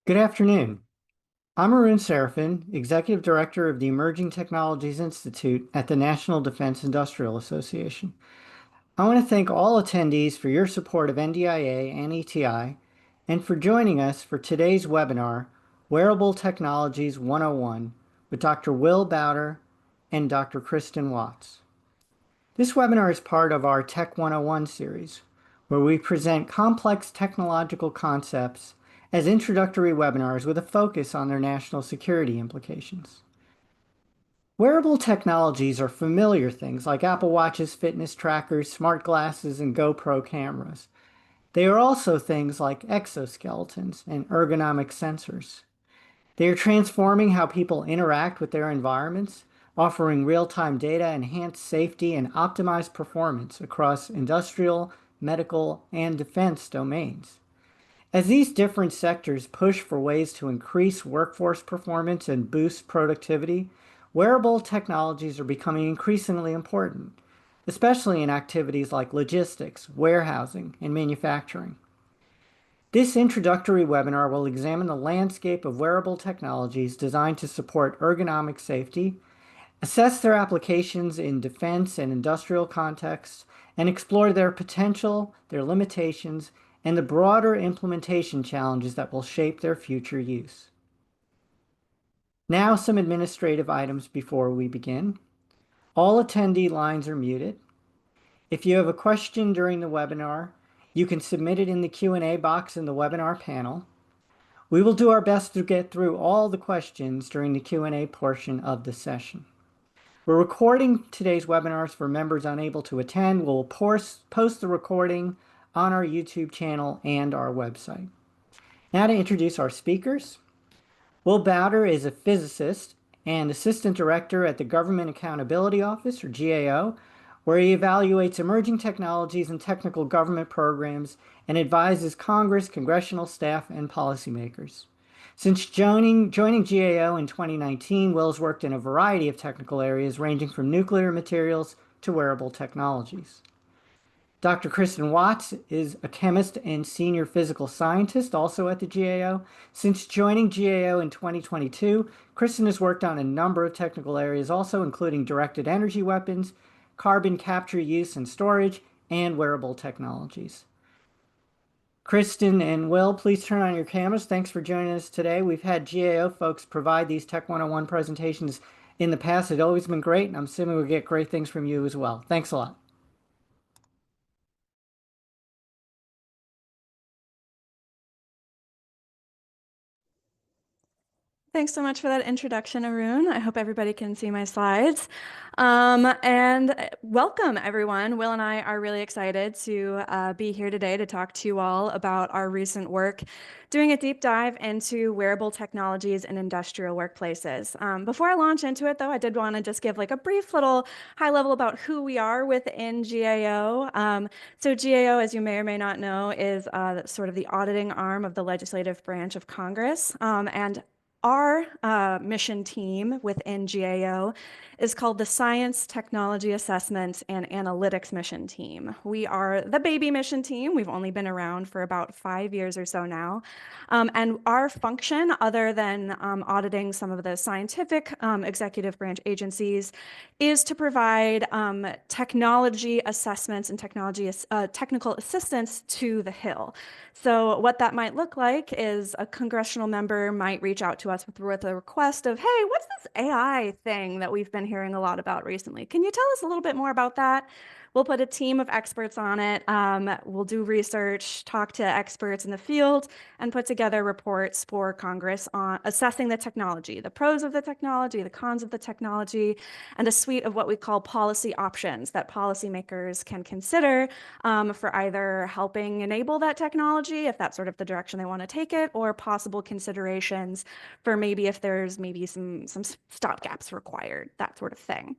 Good afternoon. I'm Arun Serafin, Executive Director of the Emerging Technologies Institute at the National Defense Industrial Association. I want to thank all attendees for your support of NDIA and ETI and for joining us for today's webinar, Wearable Technologies 101, with Dr. Will Bowder and Dr. Kristen Watts. This webinar is part of our Tech 101 series, where we present complex technological concepts as introductory webinars with a focus on their national security implications. Wearable technologies are familiar things like Apple Watches, fitness trackers, smart glasses, and GoPro cameras. They are also things like exoskeletons and ergonomic sensors. They are transforming how people interact with their environments, offering real-time data, enhanced safety, and optimized performance across industrial, medical, and defense domains. As these different sectors push for ways to increase workforce performance and boost productivity, wearable technologies are becoming increasingly important, especially in activities like logistics, warehousing, and manufacturing. This introductory webinar will examine the landscape of wearable technologies designed to support ergonomic safety, assess their applications in defense and industrial contexts, and explore their potential, their limitations, and the broader implementation challenges that will shape their future use. Now, some administrative items before we begin. All attendee lines are muted. If you have a question during the webinar, you can submit it in the Q&A box in the webinar panel. We will do our best to get through all the questions during the Q&A portion of the session. We're recording today's webinars for members unable to attend. We'll post the recording on our YouTube channel and our website. Now to introduce our speakers. Will Bowder is a physicist and Assistant Director at the Government Accountability Office, or GAO, where he evaluates emerging technologies and technical government programs and advises Congress, congressional staff, and policymakers. Since joining GAO in 2019, Will's worked in a variety of technical areas ranging from nuclear materials to wearable technologies. Dr. Kristen Watts is a chemist and senior physical scientist, also at the GAO. Since joining GAO in 2022, Kristen has worked on a number of technical areas, also including directed energy weapons, carbon capture use and storage, and wearable technologies. Kristen and Will, please turn on your cameras. Thanks for joining us today. We've had GAO folks provide these Tech 101 presentations in the past. It's always been great, and I'm assuming we'll get great things from you as well. Thanks a lot. Thanks so much for that introduction, Arun. I hope everybody can see my slides. And welcome, everyone. Will and I are really excited to be here today to talk to you all about our recent work doing a deep dive into wearable technologies in industrial workplaces. Before I launch into it, though, I did want to just give like a brief little high level about who we are within GAO. So GAO, as you may or may not know, is sort of the auditing arm of the legislative branch of Congress. And our mission team within GAO is called the Science, Technology Assessment, and Analytics Mission Team. We are the baby mission team. We've only been around for about 5 years or so now. And our function, other than auditing some of the scientific executive branch agencies, is to provide technology assessments and technical assistance to the Hill. So what that might look like is a congressional member might reach out to us with a request of, hey, what's this AI thing that we've been hearing a lot about recently? Can you tell us a little bit more about that? We'll put a team of experts on it. We'll do research, talk to experts in the field, and put together reports for Congress on assessing the technology, the pros of the technology, the cons of the technology, and a suite of what we call policy options that policymakers can consider for either helping enable that technology, if that's sort of the direction they want to take it, or possible considerations for maybe if there's maybe some stopgaps required, that sort of thing.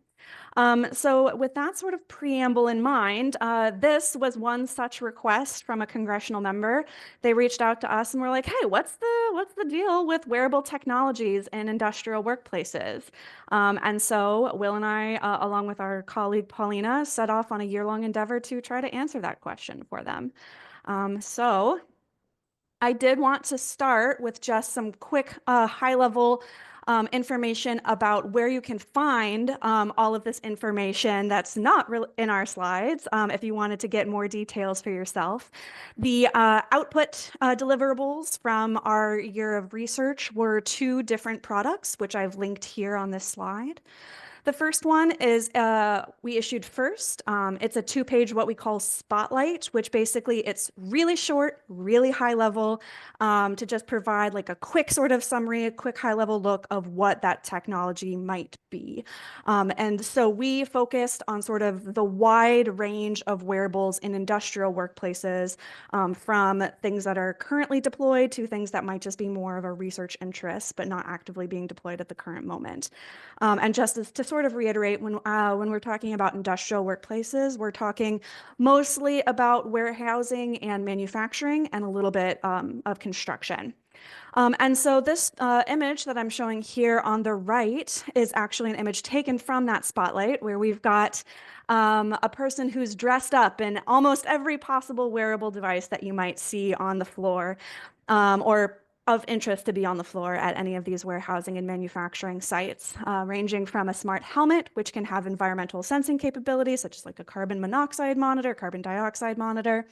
So with that sort of preamble in mind, this was one such request from a congressional member. They reached out to us and were like, hey, what's the deal with wearable technologies in industrial workplaces? And so Will and I, along with our colleague Paulina, set off on a year-long endeavor to try to answer that question for them. So I did want to start with just some quick high-level information about where you can find all of this information that's not in our slides if you wanted to get more details for yourself. The output deliverables from our year of research were two different products, which I've linked here on this slide. The first one is we issued first. It's a two-page what we call spotlight, which basically it's really short, really high level to just provide like a quick sort of summary, a quick high level look of what that technology might be. And so we focused on sort of the wide range of wearables in industrial workplaces, from things that are currently deployed to things that might just be more of a research interest, but not actively being deployed at the current moment. And just to sort of reiterate, when we're talking about industrial workplaces, we're talking mostly about warehousing and manufacturing and a little bit of construction. And so this image that I'm showing here on the right is actually an image taken from that spotlight where we've got a person who's dressed up in almost every possible wearable device that you might see on the floor, or of interest to be on the floor at any of these warehousing and manufacturing sites, ranging from a smart helmet, which can have environmental sensing capabilities, such as like a carbon monoxide monitor, carbon dioxide monitor,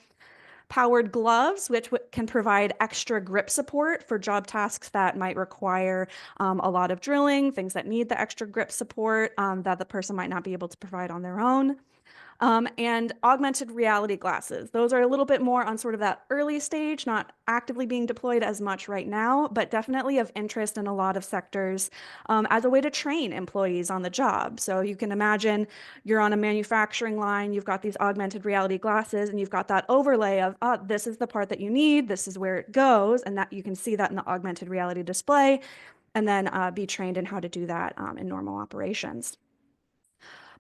powered gloves, which can provide extra grip support for job tasks that might require a lot of drilling, things that need the extra grip support that the person might not be able to provide on their own. And augmented reality glasses. Those are a little bit more on sort of that early stage, not actively being deployed as much right now, but definitely of interest in a lot of sectors as a way to train employees on the job. So you can imagine you're on a manufacturing line, you've got these augmented reality glasses, and you've got that overlay of, oh, this is the part that you need, this is where it goes, and that you can see that in the augmented reality display, and then be trained in how to do that in normal operations.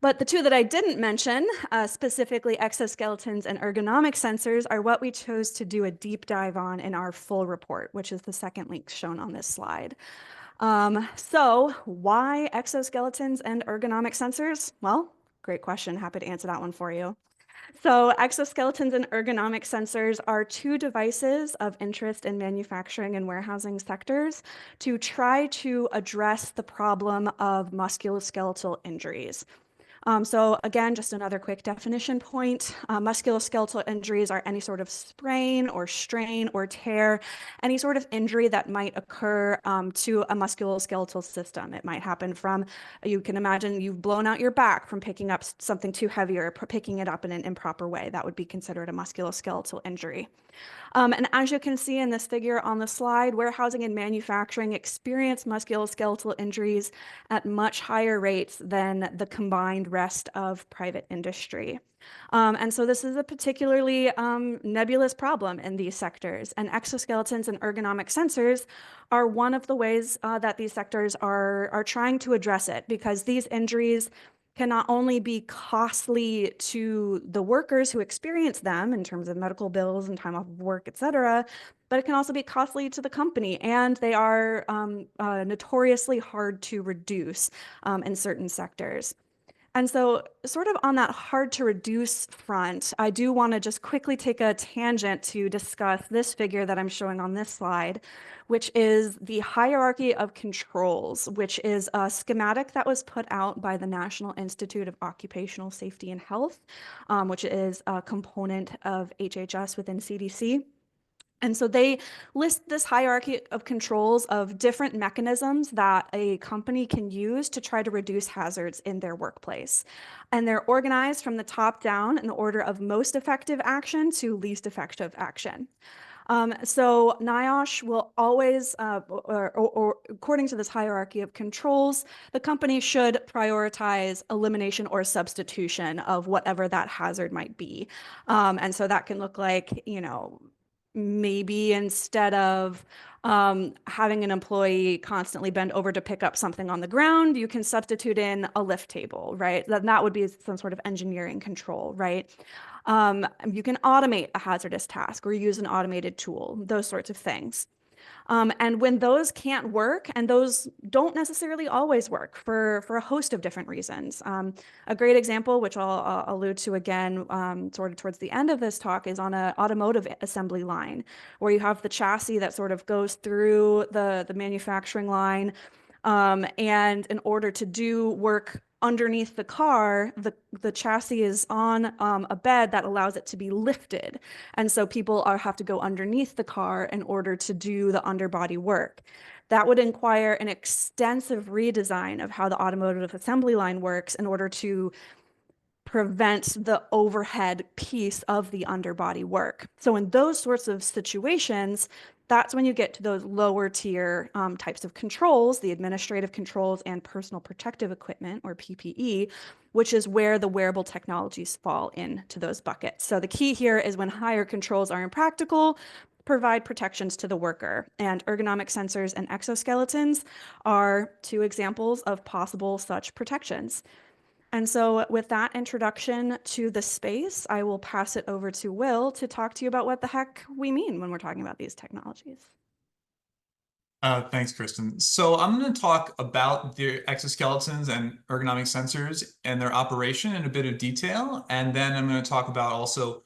But the two that I didn't mention, specifically exoskeletons and ergonomic sensors, are what we chose to do a deep dive on in our full report, which is the second link shown on this slide. So why exoskeletons and ergonomic sensors? Well, great question. Happy to answer that one for you. So exoskeletons and ergonomic sensors are two devices of interest in manufacturing and warehousing sectors to try to address the problem of musculoskeletal injuries. So again, just another quick definition point. Musculoskeletal injuries are any sort of sprain or strain or tear, any sort of injury that might occur to a musculoskeletal system. It might happen from, you can imagine you've blown out your back from picking up something too heavy or picking it up in an improper way. That would be considered a musculoskeletal injury. And as you can see in this figure on the slide, warehousing and manufacturing experience musculoskeletal injuries at much higher rates than the combined rest of private industry. And so this is a particularly nebulous problem in these sectors, and exoskeletons and ergonomic sensors are one of the ways that these sectors are trying to address it, because these injuries can not only be costly to the workers who experience them in terms of medical bills and time off of work, et cetera, but it can also be costly to the company, and they are notoriously hard to reduce in certain sectors. And so, sort of on that hard to reduce front, I do want to just quickly take a tangent to discuss this figure that I'm showing on this slide, which is the hierarchy of controls, which is a schematic that was put out by the National Institute of Occupational Safety and Health, which is a component of HHS within CDC. And so they list this hierarchy of controls of different mechanisms that a company can use to try to reduce hazards in their workplace. And they're organized from the top down in the order of most effective action to least effective action. So NIOSH will always, or according to this hierarchy of controls, the company should prioritize elimination or substitution of whatever that hazard might be. And so that can look like, maybe instead of having an employee constantly bend over to pick up something on the ground, you can substitute in a lift table, right? That would be some sort of engineering control, right? You can automate a hazardous task or use an automated tool, those sorts of things. And when those can't work, and those don't necessarily always work for a host of different reasons. A great example, which I'll allude to again sort of towards the end of this talk, is on an automotive assembly line, where you have the chassis that sort of goes through the manufacturing line. And in order to do work underneath the car, the chassis is on a bed that allows it to be lifted. And so people have to go underneath the car in order to do the underbody work. That would require an extensive redesign of how the automotive assembly line works in order to prevent the overhead piece of the underbody work. So in those sorts of situations, that's when you get to those lower tier types of controls, the administrative controls and personal protective equipment, or PPE, which is where the wearable technologies fall into those buckets. So the key here is when higher controls are impractical, provide protections to the worker. And ergonomic sensors and exoskeletons are two examples of possible such protections. And so, with that introduction to the space, I will pass it over to Will to talk to you about what the heck we mean when we're talking about these technologies. Thanks, Kristen. So I'm going to talk about the exoskeletons and ergonomic sensors and their operation in a bit of detail. And then I'm going to talk about also,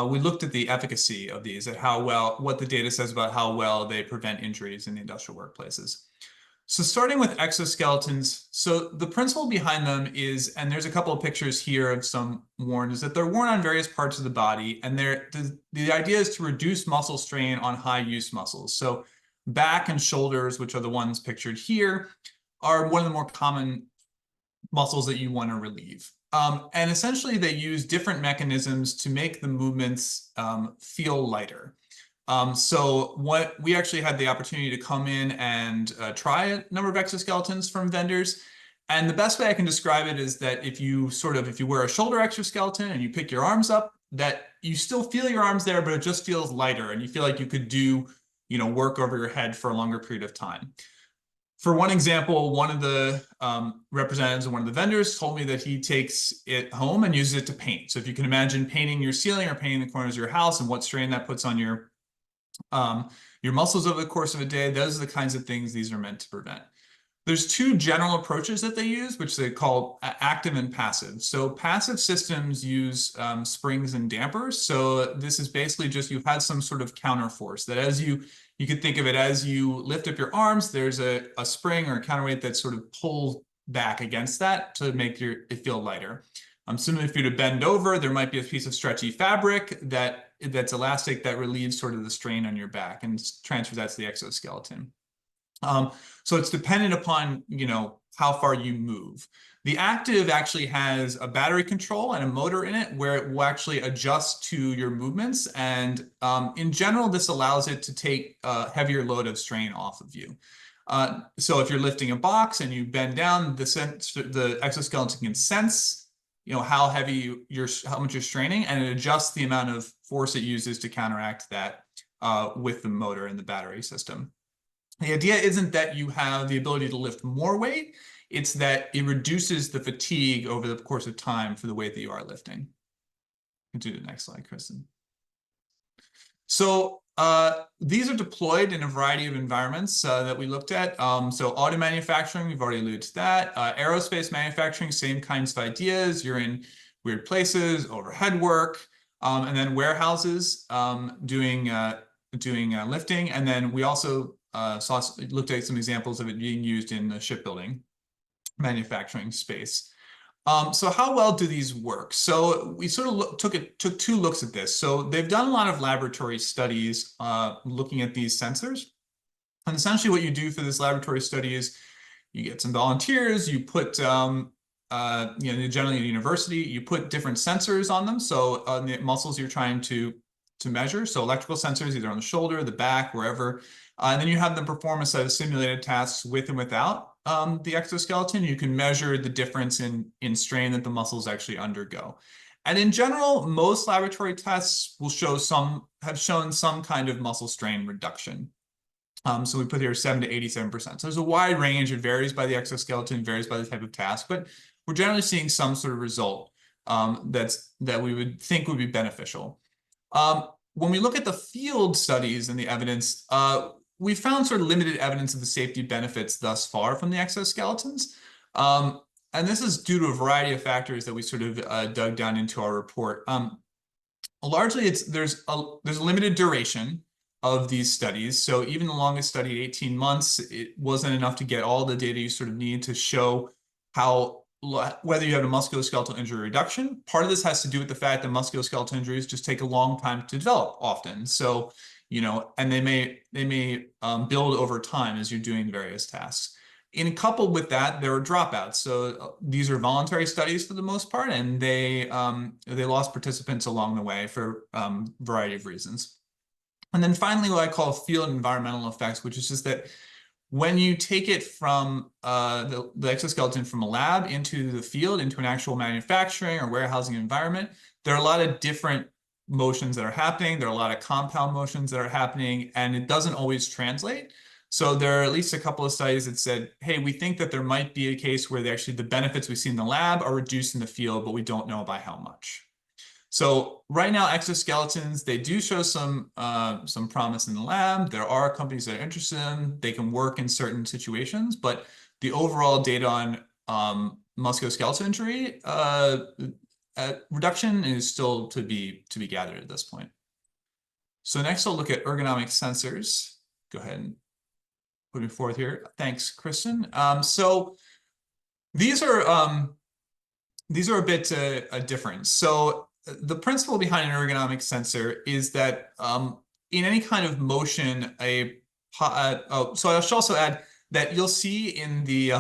we looked at the efficacy of these, at how well, what the data says about how well they prevent injuries in the industrial workplaces. So starting with exoskeletons, so the principle behind them is, and there's a couple of pictures here of some worn, is that they're worn on various parts of the body, and the idea is to reduce muscle strain on high use muscles. So back and shoulders, which are the ones pictured here, are one of the more common muscles that you want to relieve. And essentially they use different mechanisms to make the movements feel lighter. So what we actually had the opportunity to come in and try a number of exoskeletons from vendors. And the best way I can describe it is that if you wear a shoulder exoskeleton and you pick your arms up, that you still feel your arms there, but it just feels lighter and you feel like you could do, work over your head for a longer period of time. For one example, one of the representatives of one of the vendors told me that he takes it home and uses it to paint. So if you can imagine painting your ceiling or painting the corners of your house and what strain that puts on your muscles over the course of a day, those are the kinds of things these are meant to prevent. There's two general approaches that they use, which they call active and passive. So passive systems use springs and dampers. So this is basically just you have some sort of counter force that as you could think of it as you lift up your arms, there's a spring or a counterweight that sort of pulls back against that to make it feel lighter. Similarly, if you were to bend over, there might be a piece of stretchy fabric that's elastic that relieves sort of the strain on your back and transfers that to the exoskeleton. So it's dependent upon, how far you move. The active actually has a battery control and a motor in it where it will actually adjust to your movements. And in general, this allows it to take a heavier load of strain off of you. So if you're lifting a box and you bend down, the exoskeleton can sense how heavy how much you're straining, and it adjusts the amount of force it uses to counteract that with the motor and the battery system. The idea isn't that you have the ability to lift more weight, it's that it reduces the fatigue over the course of time for the weight that you are lifting. Do the next slide, Kristen. So these are deployed in a variety of environments that we looked at. So auto manufacturing, we've already alluded to that. Aerospace manufacturing, same kinds of ideas. You're in weird places, overhead work, and then warehouses doing lifting. And then we also looked at some examples of it being used in the shipbuilding manufacturing space. So how well do these work? So we sort of took two looks at this. So they've done a lot of laboratory studies looking at these sensors. And essentially what you do for this laboratory study is you get some volunteers, you put, generally at a university, you put different sensors on them. So on the muscles you're trying to measure. So electrical sensors, either on the shoulder, the back, wherever. And then you have them perform a set of simulated tasks with and without the exoskeleton. You can measure the difference in strain that the muscles actually undergo. And in general, most laboratory tests have shown some kind of muscle strain reduction. So we put here 7 to 87%. So there's a wide range. It varies by the exoskeleton, varies by the type of task, but we're generally seeing some sort of result that we would think would be beneficial. When we look at the field studies and the evidence, we found sort of limited evidence of the safety benefits thus far from the exoskeletons. And this is due to a variety of factors that we sort of dug down into our report. Largely, there's a limited duration of these studies. So even the longest study, 18 months, it wasn't enough to get all the data you sort of need to show whether you had a musculoskeletal injury reduction. Part of this has to do with the fact that musculoskeletal injuries just take a long time to develop often. So, and they may build over time as you're doing various tasks. And coupled with that, there were dropouts. So these are voluntary studies for the most part, and they lost participants along the way for a variety of reasons. And then finally, what I call field environmental effects, which is just that when you take it from the exoskeleton from a lab into the field, into an actual manufacturing or warehousing environment, there are a lot of different motions that are happening. There are a lot of compound motions that are happening, and it doesn't always translate. So there are at least a couple of studies that said, hey, we think that there might be a case where the benefits we see in the lab are reduced in the field, but we don't know by how much. So right now, exoskeletons, they do show some promise in the lab. There are companies that are interested in them. They can work in certain situations, but the overall data on musculoskeletal injury reduction is still to be gathered at this point. So next, I'll look at ergonomic sensors. Go ahead and put me forward here. Thanks, Kristen. So these are a bit different. So the principle behind an ergonomic sensor is that in any kind of motion, so I should also add that you'll see in the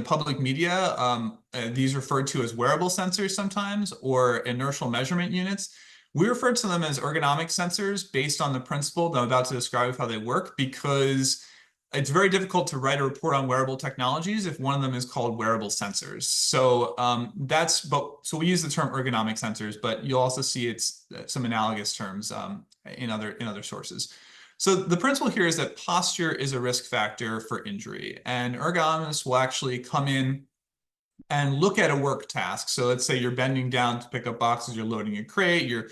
public media, these referred to as wearable sensors sometimes, or inertial measurement units. We refer to them as ergonomic sensors based on the principle that I'm about to describe of how they work, because it's very difficult to write a report on wearable technologies if one of them is called wearable sensors. So so we use the term ergonomic sensors, but you'll also see it's some analogous terms in other sources. So the principle here is that posture is a risk factor for injury, and ergonomists will actually come in and look at a work task. So let's say you're bending down to pick up boxes, you're loading a crate, you're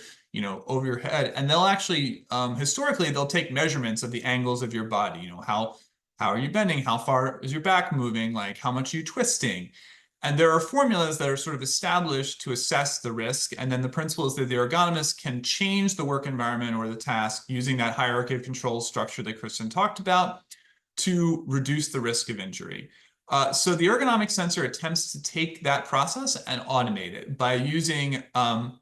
over your head, and they'll actually historically they'll take measurements of the angles of your body. How are you bending? How far is your back moving? Like, how much are you twisting? And there are formulas that are sort of established to assess the risk. And then the principle is that the ergonomist can change the work environment or the task using that hierarchy of control structure that Kristen talked about to reduce the risk of injury. So the ergonomic sensor attempts to take that process and automate it by using an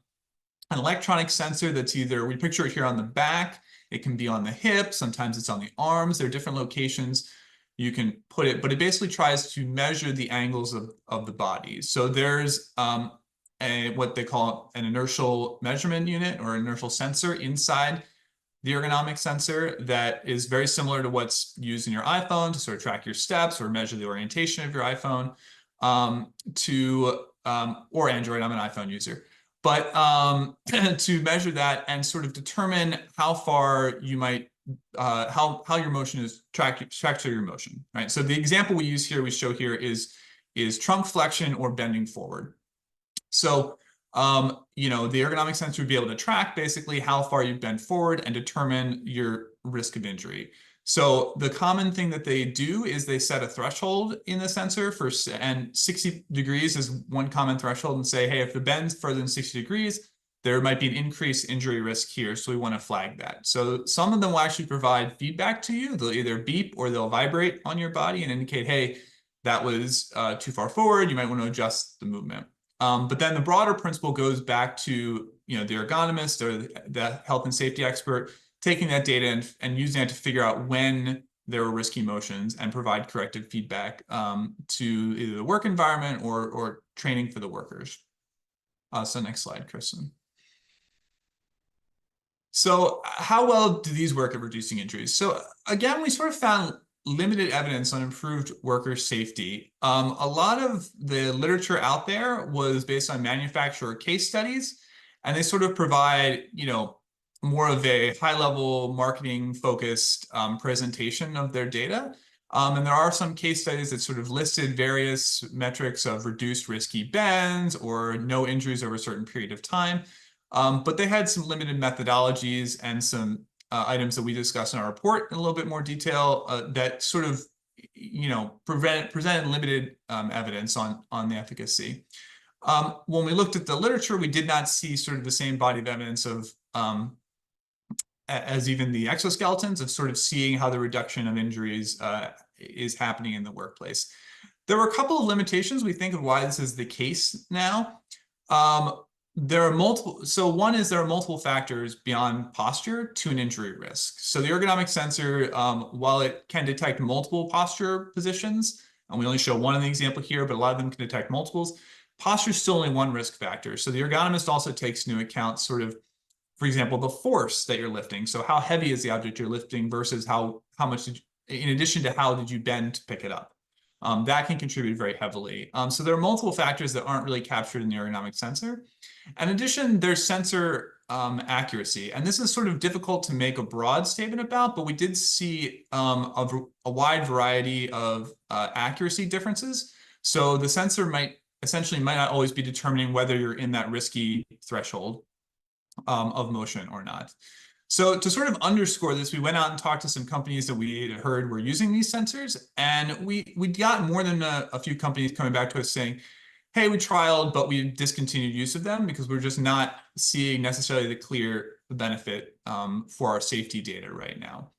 electronic sensor that's either, we picture it here on the back, it can be on the hip, sometimes it's on the arms. There are different locations you can put it, but it basically tries to measure the angles of the body. So there's what they call an inertial measurement unit or inertial sensor inside the ergonomic sensor that is very similar to what's used in your iPhone to sort of track your steps or measure the orientation of your iPhone, or Android. I'm an iPhone user. But to measure that and sort of determine how far you might, how your motion is tracked to your motion, right? So the example we show here is trunk flexion or bending forward. So, the ergonomic sensor would be able to track basically how far you bend forward and determine your risk of injury. So the common thing that they do is they set a threshold in the sensor and 60 degrees is one common threshold, and say, hey, if the bend's further than 60 degrees, there might be an increased injury risk here. So we want to flag that. So some of them will actually provide feedback to you. They'll either beep or they'll vibrate on your body and indicate, hey, that was too far forward. You might want to adjust the movement. But then the broader principle goes back to the ergonomist or the health and safety expert taking that data and using it to figure out when there were risky motions and provide corrective feedback to either the work environment or training for the workers. So next slide, Kristen. So how well do these work at reducing injuries? So again, we sort of found limited evidence on improved worker safety. A lot of the literature out there was based on manufacturer case studies, and they sort of provide, more of a high-level marketing-focused presentation of their data. And there are some case studies that sort of listed various metrics of reduced risky bends or no injuries over a certain period of time. But they had some limited methodologies and some items that we discussed in our report in a little bit more detail that sort of, presented limited evidence on the efficacy. When we looked at the literature, we did not see sort of the same body of evidence of as even the exoskeletons of sort of seeing how the reduction of injuries is happening in the workplace. There were a couple of limitations we think of why this is the case now. There are multiple. So one is there are multiple factors beyond posture to an injury risk. So the ergonomic sensor, while it can detect multiple posture positions, and we only show one in the example here, but a lot of them can detect multiples, posture is still only one risk factor. So the ergonomist also takes into account sort of, for example, the force that you're lifting. So how heavy is the object you're lifting versus how much in addition to how did you bend to pick it up? That can contribute very heavily. So there are multiple factors that aren't really captured in the ergonomic sensor. In addition, there's sensor accuracy. And this is sort of difficult to make a broad statement about, but we did see a wide variety of accuracy differences. So the sensor might not always be determining whether you're in that risky threshold of motion or not. So to sort of underscore this, we went out and talked to some companies that we had heard were using these sensors, and we got more than a few companies coming back to us saying, hey, we trialed, but we discontinued use of them because we're just not seeing necessarily the clear benefit for our safety data right now.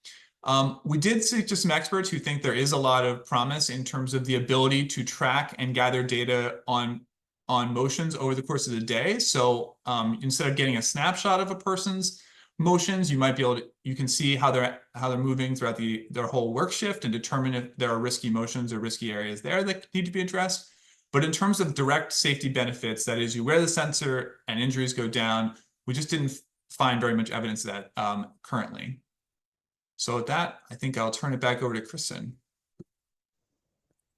We did speak to some experts who think there is a lot of promise in terms of the ability to track and gather data on motions over the course of the day. So instead of getting a snapshot of a person's motions, you might be able to, you can see how they're moving throughout their whole work shift and determine if there are risky motions or risky areas there that need to be addressed. But in terms of direct safety benefits, that is, you wear the sensor and injuries go down, we just didn't find very much evidence of that currently. So with that, I think I'll turn it back over to Kristen.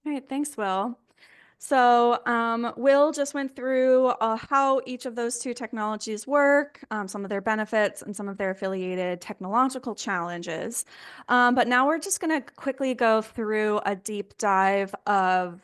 All right, thanks, Will. So Will just went through how each of those two technologies work, some of their benefits and some of their affiliated technological challenges. But now we're just going to quickly go through a deep dive of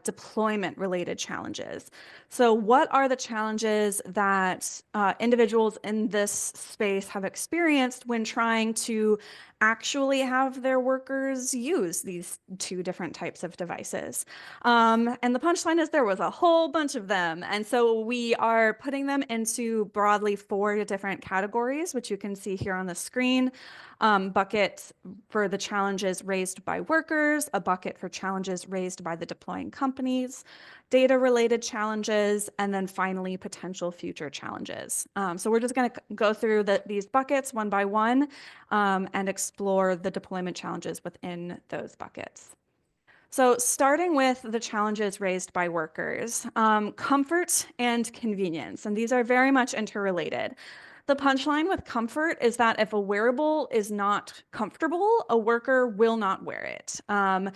deployment-related challenges. So what are the challenges that individuals in this space have experienced when trying to actually have their workers use these two different types of devices? And the punchline is there was a whole bunch of them. And so we are putting them into broadly 4 different categories, which you can see here on the screen. Bucket for the challenges raised by workers, a bucket for challenges raised by the deploying companies, data-related challenges, and then finally potential future challenges. So we're just going to go through these buckets one by one and explore the deployment challenges within those buckets. So starting with the challenges raised by workers, comfort and convenience, and these are very much interrelated. The punchline with comfort is that if a wearable is not comfortable, a worker will not wear it. And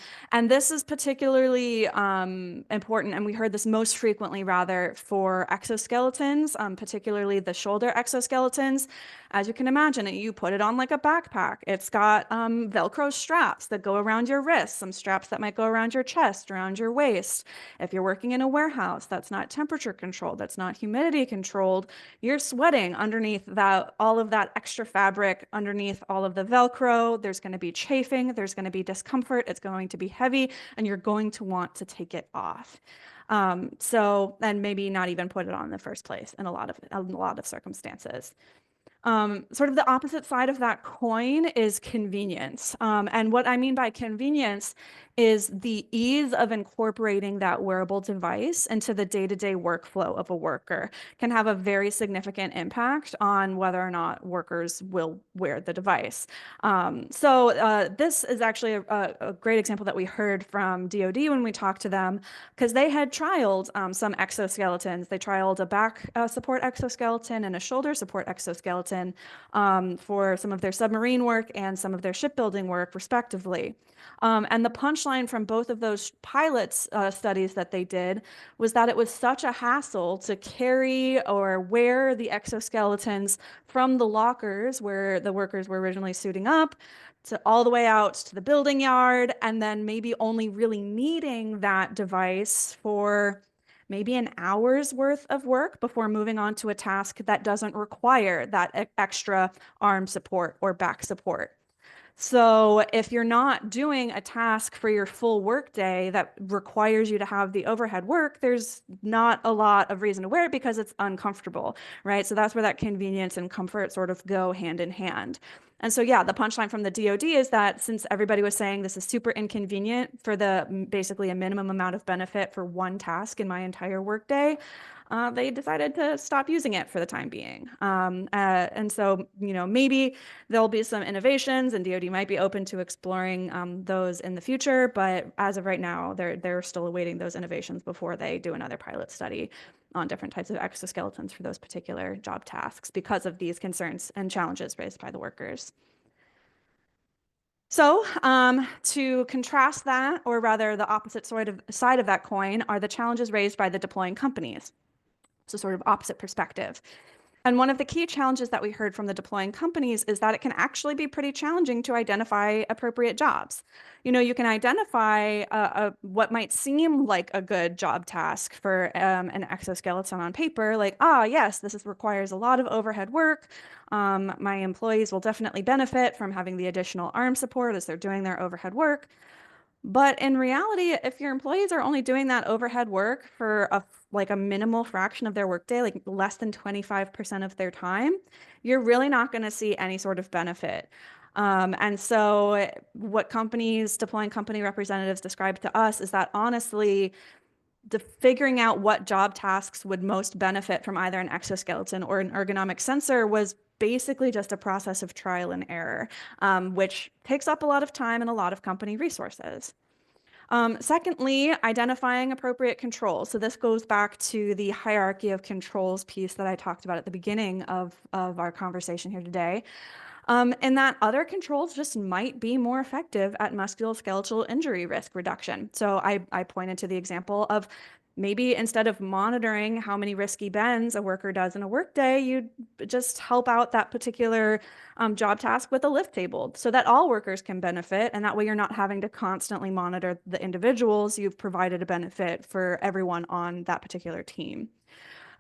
this is particularly important, and we heard this most frequently, rather, for exoskeletons, particularly the shoulder exoskeletons. As you can imagine, you put it on like a backpack. It's got Velcro straps that go around your wrists, some straps that might go around your chest, around your waist. If you're working in a warehouse that's not temperature controlled, that's not humidity controlled, you're sweating underneath all of that extra fabric, underneath all of the Velcro. There's going to be chafing, there's going to be discomfort, it's going to be heavy, and you're going to want to take it off. And maybe not even put it on in the first place in a lot of circumstances. Sort of the opposite side of that coin is convenience. And what I mean by convenience is the ease of incorporating that wearable device into the day-to-day workflow of a worker can have a very significant impact on whether or not workers will wear the device. This is actually a great example that we heard from DoD when we talked to them, because they had trialed some exoskeletons. They trialed a back support exoskeleton and a shoulder support exoskeleton for some of their submarine work and some of their shipbuilding work, respectively. And the punchline from both of those pilots studies that they did was that it was such a hassle to carry or wear the exoskeletons from the lockers where the workers were originally suiting up to all the way out to the building yard, and then maybe only really needing that device for maybe an hour's worth of work before moving on to a task that doesn't require that extra arm support or back support. So if you're not doing a task for your full workday that requires you to have the overhead work, there's not a lot of reason to wear it because it's uncomfortable, right? So that's where that convenience and comfort sort of go hand in hand. And so, yeah, the punchline from the DoD is that since everybody was saying this is super inconvenient for the basically a minimum amount of benefit for one task in my entire workday, they decided to stop using it for the time being. And so, maybe there'll be some innovations and DoD might be open to exploring those in the future. But as of right now, they're still awaiting those innovations before they do another pilot study on different types of exoskeletons for those particular job tasks because of these concerns and challenges raised by the workers. So to contrast that, or rather the opposite side of that coin, are the challenges raised by the deploying companies. So sort of opposite perspective. And one of the key challenges that we heard from the deploying companies is that it can actually be pretty challenging to identify appropriate jobs. You can identify what might seem like a good job task for an exoskeleton on paper, like, yes, requires a lot of overhead work. My employees will definitely benefit from having the additional arm support as they're doing their overhead work. But in reality, if your employees are only doing that overhead work for a minimal fraction of their workday, like less than 25% of their time, you're really not going to see any sort of benefit. And so what deploying company representatives described to us is that honestly, figuring out what job tasks would most benefit from either an exoskeleton or an ergonomic sensor was basically just a process of trial and error, which takes up a lot of time and a lot of company resources. Secondly, identifying appropriate controls. So this goes back to the hierarchy of controls piece that I talked about at the beginning of our conversation here today. And that other controls just might be more effective at musculoskeletal injury risk reduction. So I pointed to the example of maybe instead of monitoring how many risky bends a worker does in a workday, you just help out that particular job task with a lift table so that all workers can benefit. And that way you're not having to constantly monitor the individuals. You've provided a benefit for everyone on that particular team.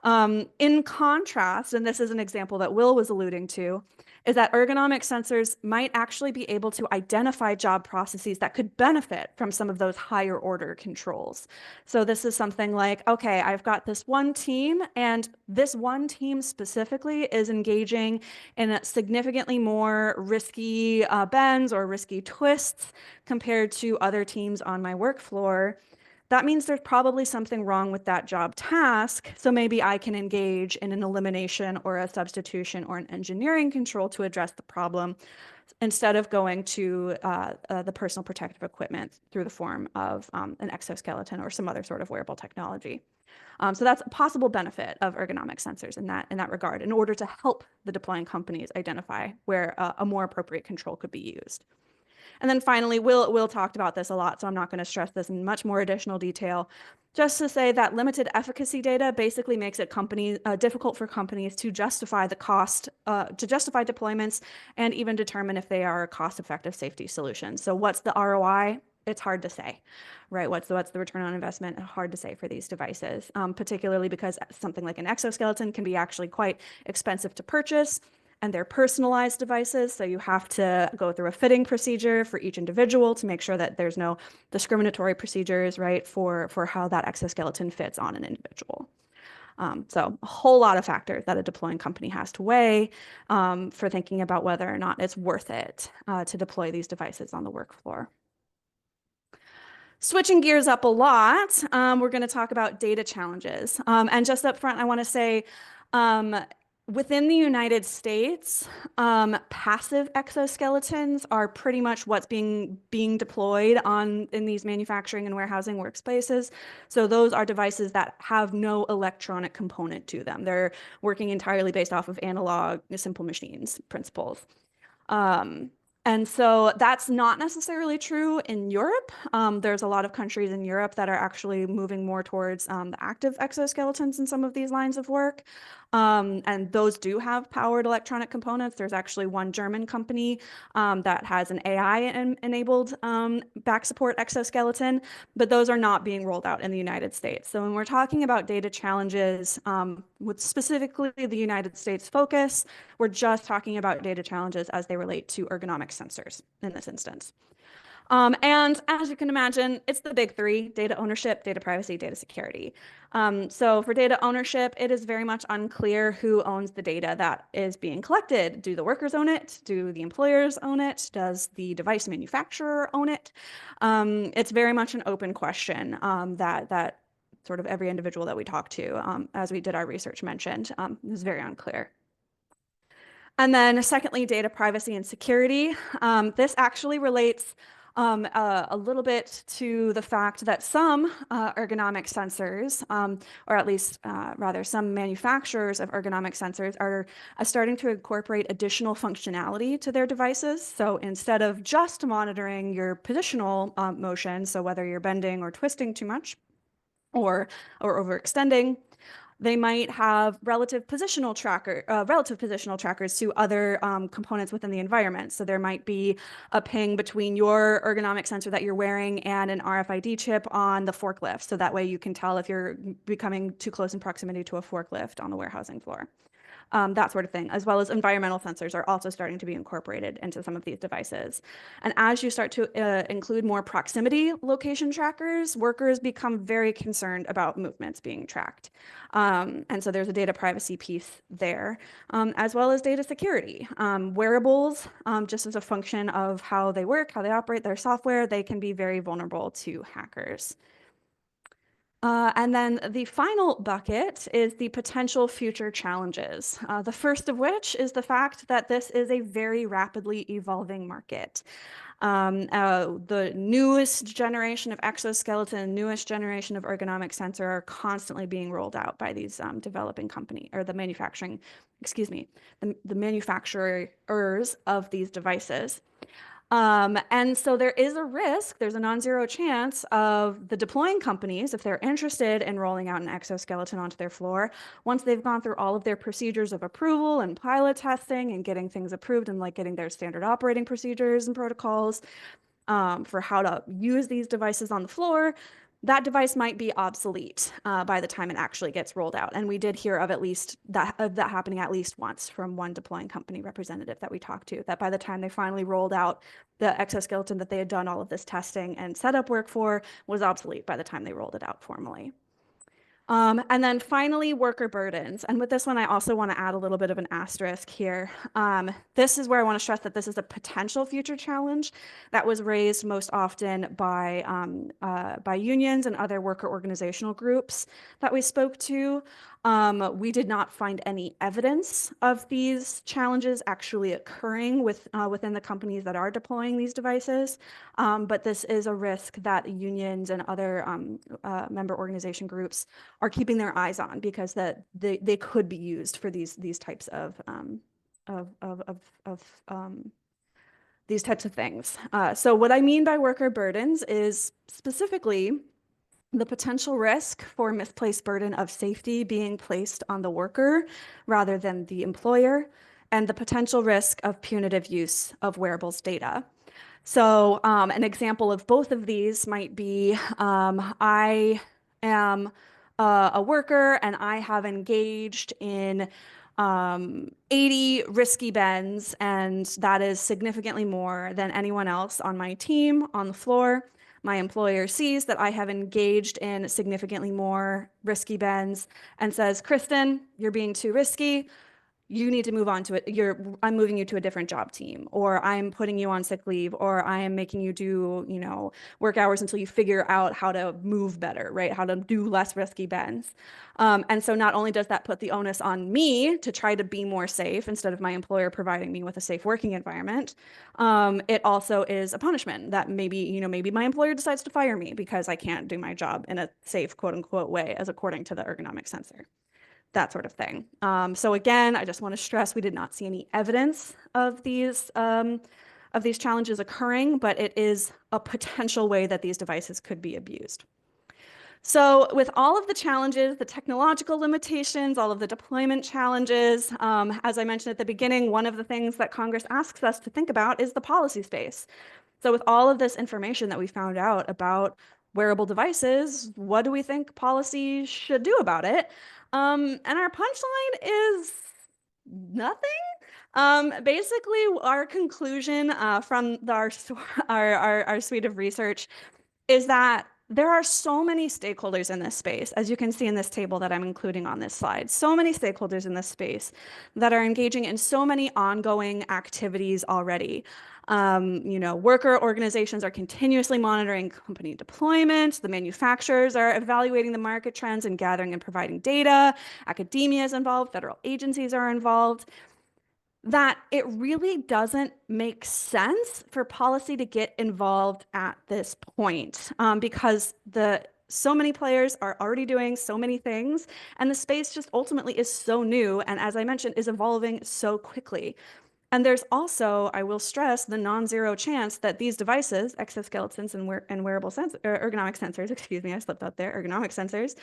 In contrast, and this is an example that Will was alluding to, is that ergonomic sensors might actually be able to identify job processes that could benefit from some of those higher order controls. So this is something like, okay, I've got this one team, and this one team specifically is engaging in significantly more risky bends or risky twists compared to other teams on my work floor. That means there's probably something wrong with that job task. So maybe I can engage in an elimination or a substitution or an engineering control to address the problem instead of going to the personal protective equipment through the form of an exoskeleton or some other sort of wearable technology. So that's a possible benefit of ergonomic sensors in that regard, in order to help the deploying companies identify where a more appropriate control could be used. And then finally, Will talked about this a lot, so I'm not going to stress this in much more additional detail. Just to say that limited efficacy data basically makes it difficult for companies to justify the cost, to justify deployments, and even determine if they are a cost-effective safety solution. So what's the ROI? It's hard to say, right? What's the return on investment? Hard to say for these devices, particularly because something like an exoskeleton can be actually quite expensive to purchase. And they're personalized devices, so you have to go through a fitting procedure for each individual to make sure that there's no discriminatory procedures, right, for how that exoskeleton fits on an individual. So a whole lot of factors that a deploying company has to weigh for thinking about whether or not it's worth it to deploy these devices on the work floor. Switching gears up a lot, we're going to talk about data challenges. And just up front, I want to say, within the United States, passive exoskeletons are pretty much what's being deployed in these manufacturing and warehousing workspaces. So those are devices that have no electronic component to them. They're working entirely based off of analog simple machines principles. And so that's not necessarily true in Europe. There's a lot of countries in Europe that are actually moving more towards the active exoskeletons in some of these lines of work. And those do have powered electronic components. There's actually one German company that has an AI-enabled back support exoskeleton, but those are not being rolled out in the United States. So when we're talking about data challenges with specifically the United States focus, we're just talking about data challenges as they relate to ergonomic sensors in this instance. And as you can imagine, it's the big three: data ownership, data privacy, data security. So for data ownership, it is very much unclear who owns the data that is being collected. Do the workers own it? Do the employers own it? Does the device manufacturer own it? It's very much an open question that sort of every individual that we talked to, as we did our research, mentioned, is very unclear. And then secondly, data privacy and security. This actually relates a little bit to the fact that some ergonomic sensors, or at least rather some manufacturers of ergonomic sensors are starting to incorporate additional functionality to their devices. So instead of just monitoring your positional motion, so whether you're bending or twisting too much or overextending, they might have relative positional trackers to other components within the environment. So there might be a ping between your ergonomic sensor that you're wearing and an RFID chip on the forklift. So that way you can tell if you're becoming too close in proximity to a forklift on the warehousing floor. That sort of thing, as well as environmental sensors are also starting to be incorporated into some of these devices. And as you start to include more proximity location trackers, workers become very concerned about movements being tracked. And so there's a data privacy piece there, as well as data security. Wearables, just as a function of how they work, how they operate their software, they can be very vulnerable to hackers. And then the final bucket is the potential future challenges. The first of which is the fact that this is a very rapidly evolving market. The newest generation of exoskeleton, newest generation of ergonomic sensor are constantly being rolled out by these developing company or the manufacturing, excuse me, the manufacturers of these devices. And so there is a risk, there's a non-zero chance of the deploying companies, if they're interested in rolling out an exoskeleton onto their floor, once they've gone through all of their procedures of approval and pilot testing and getting things approved and like getting their standard operating procedures and protocols for how to use these devices on the floor, that device might be obsolete by the time it actually gets rolled out. And we did hear of at least that happening at least once from one deploying company representative that we talked to, that by the time they finally rolled out the exoskeleton that they had done all of this testing and setup work for was obsolete by the time they rolled it out formally. And then finally, worker burdens. And with this one, I also want to add a little bit of an asterisk here. This is where I want to stress that this is a potential future challenge that was raised most often by unions and other worker organizational groups that we spoke to. We did not find any evidence of these challenges actually occurring within the companies that are deploying these devices. But this is a risk that unions and other member organization groups are keeping their eyes on because they could be used for these types of these types of things. So what I mean by worker burdens is specifically the potential risk for misplaced burden of safety being placed on the worker rather than the employer, and the potential risk of punitive use of wearables data. So an example of both of these might be I am a worker and I have engaged in 80 risky bends, and that is significantly more than anyone else on my team on the floor. My employer sees that I have engaged in significantly more risky bends and says, Kristen, you're being too risky. You need to move on to it. I'm moving you to a different job team, or I'm putting you on sick leave, or I am making you do, work hours until you figure out how to move better, right? How to do less risky bends. And so not only does that put the onus on me to try to be more safe instead of my employer providing me with a safe working environment, it also is a punishment that maybe my employer decides to fire me because I can't do my job in a safe, quote unquote, way as according to the ergonomic sensor. That sort of thing. So again, I just want to stress we did not see any evidence of these challenges occurring, but it is a potential way that these devices could be abused. So with all of the challenges, the technological limitations, all of the deployment challenges, as I mentioned at the beginning, one of the things that Congress asks us to think about is the policy space. So with all of this information that we found out about wearable devices, what do we think policy should do about it? And our punchline is nothing. Basically, our conclusion from our suite of research is that there are so many stakeholders in this space, as you can see in this table that I'm including on this slide, so many stakeholders in this space that are engaging in so many ongoing activities already. Worker organizations are continuously monitoring company deployment. The manufacturers are evaluating the market trends and gathering and providing data. Academia is involved. Federal agencies are involved, that it really doesn't make sense for policy to get involved at this point, because so many players are already doing so many things, and the space just ultimately is so new, and as I mentioned, is evolving so quickly. And there's also, I will stress, the non-zero chance that these devices, exoskeletons and wearable ergonomic sensors, excuse me, I slipped out there, ergonomic sensors,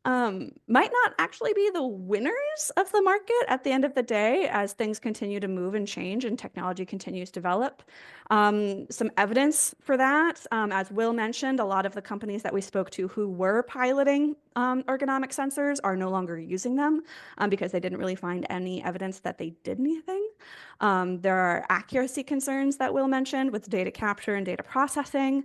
might not actually be the winners of the market at the end of the day as things continue to move and change and technology continues to develop. Some evidence for that, as Will mentioned, a lot of the companies that we spoke to who were piloting ergonomic sensors are no longer using them because they didn't really find any evidence that they did anything. There are accuracy concerns that Will mentioned with data capture and data processing.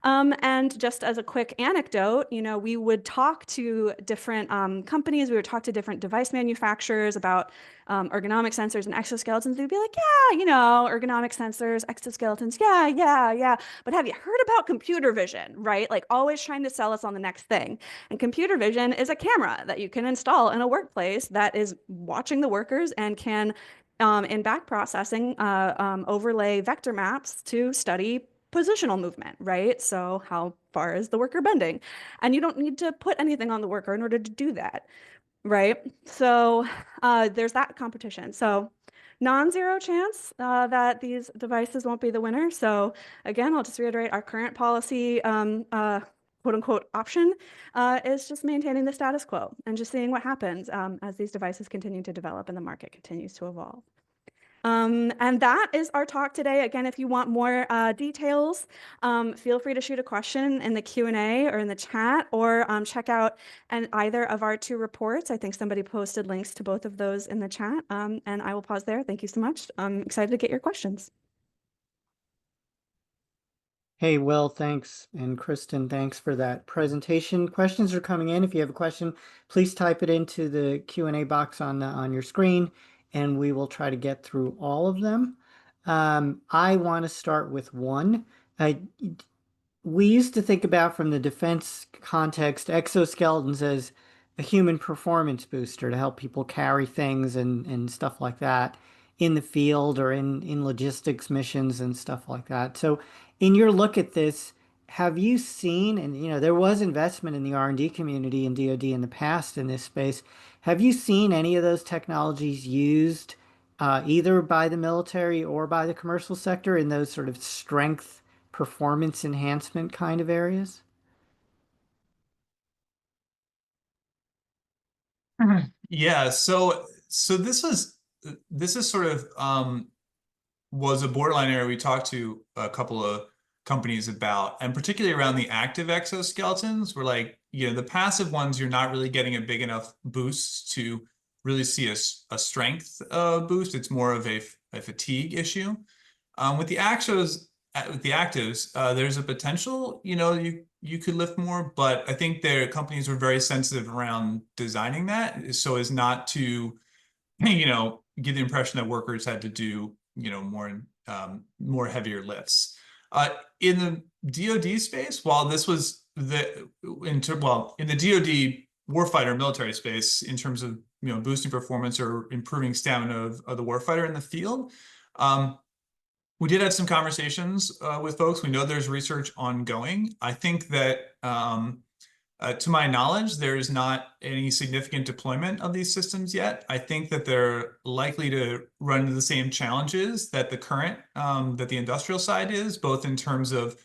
And just as a quick anecdote, we would talk to different companies, we would talk to different device manufacturers about ergonomic sensors and exoskeletons. They'd be like, yeah, ergonomic sensors, exoskeletons, yeah. But have you heard about computer vision, right? Like always trying to sell us on the next thing. And computer vision is a camera that you can install in a workplace that is watching the workers and can, in back processing, overlay vector maps to study positional movement, right? So how far is the worker bending? And you don't need to put anything on the worker in order to do that, right? So there's that competition. So non-zero chance that these devices won't be the winner. So again, I'll just reiterate our current policy quote unquote option is just maintaining the status quo and just seeing what happens as these devices continue to develop and the market continues to evolve. And that is our talk today. Again, if you want more details, feel free to shoot a question in the Q&A or in the chat, or check out either of our two reports. I think somebody posted links to both of those in the chat. And I will pause there. Thank you so much. I'm excited to get your questions. Hey, Will, thanks. And Kristen, thanks for that presentation. Questions are coming in. If you have a question, please type it into the Q&A box on your screen, and we will try to get through all of them. I want to start with one. We used to think about, from the defense context, exoskeletons as a human performance booster to help people carry things and stuff like that in the field or in logistics missions and stuff like that. So in your look at this, have you seen, and there was investment in the R&D community in DoD in the past in this space, have you seen any of those technologies used either by the military or by the commercial sector in those sort of strength performance enhancement kind of areas? Yeah, so this is sort of was a borderline area we talked to a couple of companies about, and particularly around the active exoskeletons, where the passive ones, you're not really getting a big enough boost to really see a strength boost. It's more of a fatigue issue. With the actives, there's a potential, you could lift more, but I think their companies were very sensitive around designing that so as not to, give the impression that workers had to do, more heavier lifts. In the DoD space, while this was in the DoD warfighter military space, in terms of boosting performance or improving stamina of the warfighter in the field, we did have some conversations with folks. We know there's research ongoing. I think that, to my knowledge, there is not any significant deployment of these systems yet. I think that they're likely to run into the same challenges that the industrial side is, both in terms of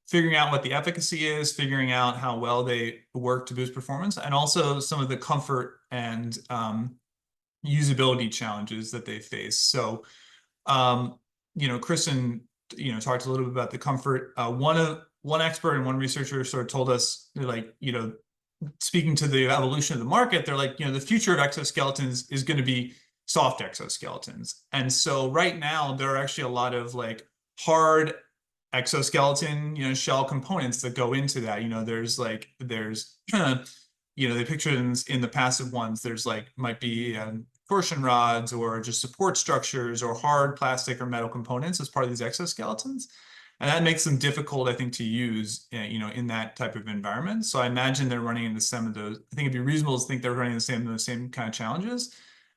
figuring out what the efficacy is, figuring out how well they work to boost performance, and also some of the comfort and usability challenges that they face. So, Kristen, talked a little bit about the comfort. One expert and one researcher sort of told us, they're like, speaking to the evolution of the market, they're like, the future of exoskeletons is going to be soft exoskeletons. And so right now there are actually a lot of like hard exoskeleton, shell components that go into that. There's they picture in the passive ones, there's like might be torsion rods or just support structures or hard plastic or metal components as part of these exoskeletons. And that makes them difficult, I think, to use, in that type of environment. So I imagine they're running into some of those. I think it'd be reasonable to think they're running those same kind of challenges.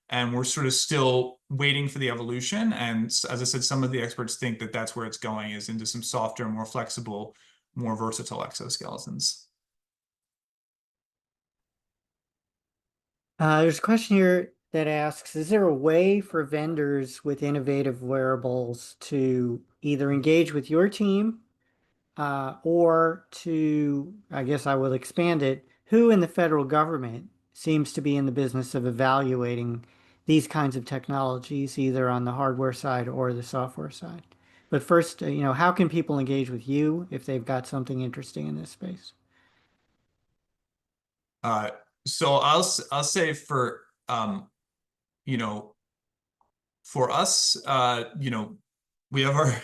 And we're sort of still waiting for the evolution. And as I said, some of the experts think that that's where it's going, is into some softer, more flexible, more versatile exoskeletons. There's a question here that asks, is there a way for vendors with innovative wearables to either engage with your team or to, I guess I will expand it, who in the federal government seems to be in the business of evaluating these kinds of technologies, either on the hardware side or the software side? But first, how can people engage with you if they've got something interesting in this space? Uh, so I'll say you know, for us, we have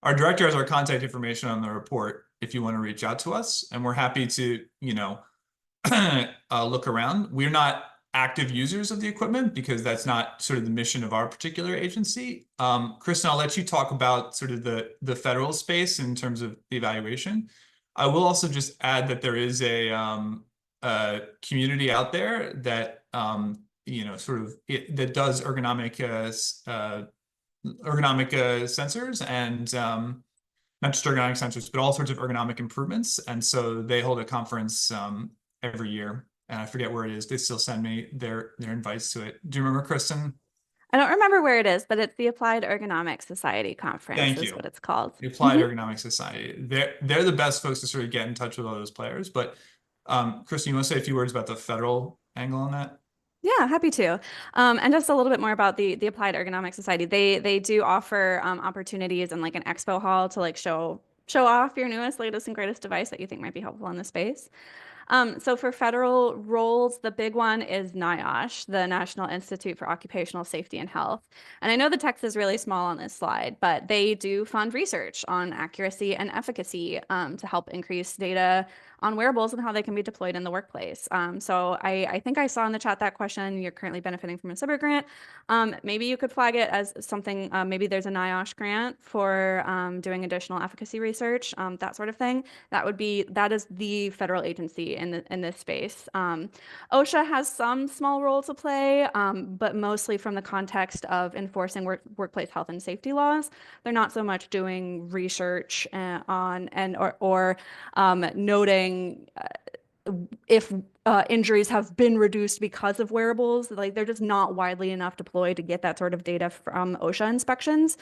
our director has our contact information on the report if you want to reach out to us, and we're happy to, look around. We're not active users of the equipment because that's not sort of the mission of our particular agency. Kristen, I'll let you talk about sort of the federal space in terms of the evaluation. I will also just add that there is a community out there that that does ergonomic sensors and not just ergonomic sensors, but all sorts of ergonomic improvements. And so they hold a conference every year, and I forget where it is. They still send me their invites to it. Do you remember, Kristen? I don't remember where it is, but it's the Applied Ergonomic Society Conference Thank is you. what it's called. The Applied Ergonomic Society. They're the best folks to sort of get in touch with all those players. But Kristen, you want to say a few words about the federal angle on that? Yeah, happy to. And just a little bit more about the Applied Ergonomic Society. They do offer opportunities in like an expo hall to like show off your newest, latest, and greatest device that you think might be helpful in the space. So for federal roles, the big one is NIOSH, the National Institute for Occupational Safety and Health. And I know the text is really small on this slide, but they do fund research on accuracy and efficacy to help increase data on wearables and how they can be deployed in the workplace. So I think I saw in the chat that question, you're currently benefiting from a CIBR grant. Maybe you could flag it as something, maybe there's a NIOSH grant for doing additional efficacy research, that sort of thing. That is the federal agency in this space. OSHA has some small role to play, but mostly from the context of enforcing workplace health and safety laws. They're not so much doing research on or noting if injuries have been reduced because of wearables. Like they're just not widely enough deployed to get that sort of data from OSHA inspections.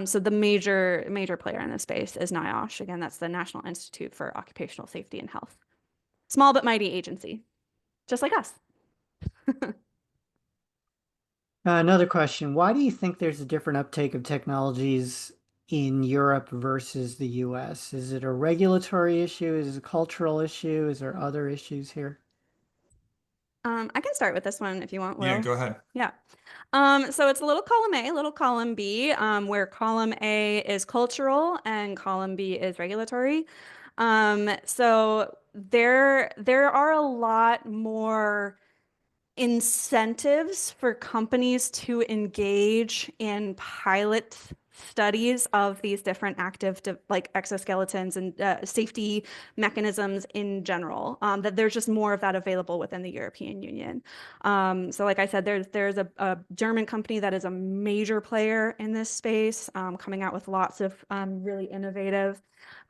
So the major player in this space is NIOSH. Again, that's the National Institute for Occupational Safety and Health. Small but mighty agency, just like us. Another question. Why do you think there's a different uptake of technologies in Europe versus the US? Is it a regulatory issue? Is it a cultural issue? Is there other issues here? I can start with this one if you want, Yeah, Will. go ahead. Yeah. So it's a little column A, little column B, where column A is cultural and column B is regulatory. So there are a lot more incentives for companies to engage in pilot studies of these different active like exoskeletons and safety mechanisms in general. That there's just more of that available within the European Union. So like I said, there's a German company that is a major player in this space, coming out with lots of really innovative